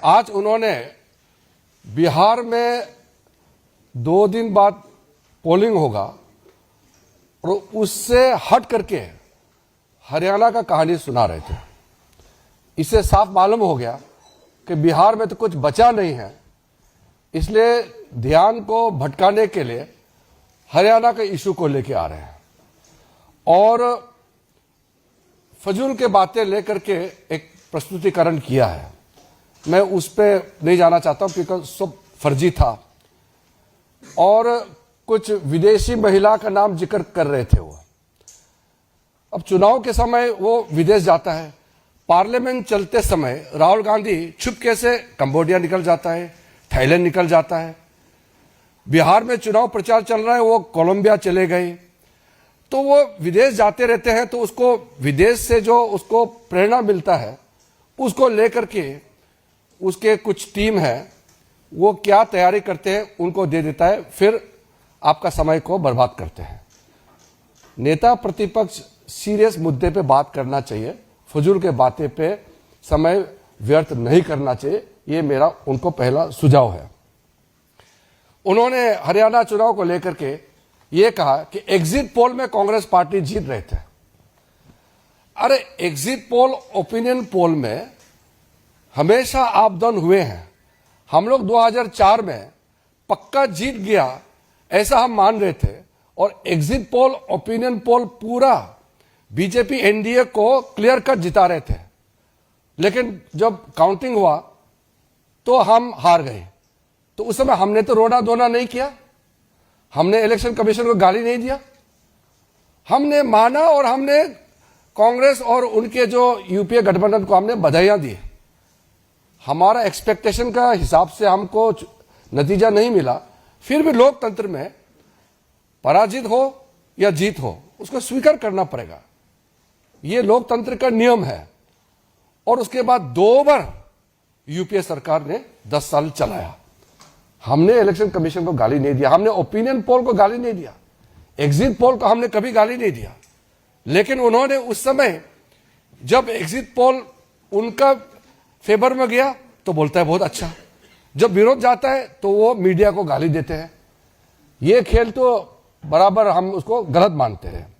आज उन्होंने बिहार में 2 दिन बाद पोलिंग होगा और उससे हट करके हरियाणा का कहानी सुना रहे थे। इससे साफ मालूम हो गया कि बिहार में तो कुछ बचा नहीं है, इसलिए ध्यान को भटकाने के लिए हरियाणा के इशू को लेके आ रहे हैं और फजूल के बातें लेकर के एक प्रस्तुतिकरण किया है। मैं उस पर नहीं जाना चाहता हूं क्योंकि सब फर्जी था और कुछ विदेशी महिला का नाम जिक्र कर रहे थे वो। अब चुनाव के समय वो विदेश जाता है, पार्लियामेंट चलते समय राहुल गांधी छुपके से कंबोडिया निकल जाता है, थाईलैंड निकल जाता है। बिहार में चुनाव प्रचार चल रहा है, वो कोलंबिया चले गए। तो वो विदेश जाते रहते हैं, तो उसको विदेश से जो उसको प्रेरणा मिलता है उसको लेकर के उसके कुछ टीम है वो क्या तैयारी करते हैं उनको दे देता है, फिर आपका समय को बर्बाद करते हैं। नेता प्रतिपक्ष सीरियस मुद्दे पे बात करना चाहिए, फजूल के बातें पे समय व्यर्थ नहीं करना चाहिए, ये मेरा उनको पहला सुझाव है। उन्होंने हरियाणा चुनाव को लेकर के ये कहा कि एग्जिट पोल में कांग्रेस पार्टी जीत रहे थे। अरे एग्जिट पोल ओपिनियन पोल में हमेशा आप डाउन हुए हैं। हम लोग 2004 में पक्का जीत गया ऐसा हम मान रहे थे और एग्जिट पोल ओपिनियन पोल पूरा बीजेपी एनडीए को क्लियर कट जिता रहे थे, लेकिन जब काउंटिंग हुआ तो हम हार गए। तो उस समय हमने तो रोना धोना नहीं किया, हमने इलेक्शन कमीशन को गाली नहीं दिया, हमने माना और हमने कांग्रेस और उनके जो यूपीए गठबंधन को हमने बधाइयां दी। हमारा एक्सपेक्टेशन का हिसाब से हमको नतीजा नहीं मिला, फिर भी लोकतंत्र में पराजित हो या जीत हो उसको स्वीकार करना पड़ेगा, ये लोकतंत्र का नियम है। और उसके बाद 2 बार यूपीए सरकार ने 10 साल चलाया। हमने इलेक्शन कमीशन को गाली नहीं दिया, हमने ओपिनियन पोल को गाली नहीं दिया, एग्जिट पोल को हमने कभी गाली नहीं दिया। लेकिन उन्होंने उस समय जब एग्जिट पोल उनका फेवर में गया तो बोलता है बहुत अच्छा, जब विरोध जाता है तो वो मीडिया को गाली देते हैं। ये खेल तो बराबर हम उसको गलत मानते हैं।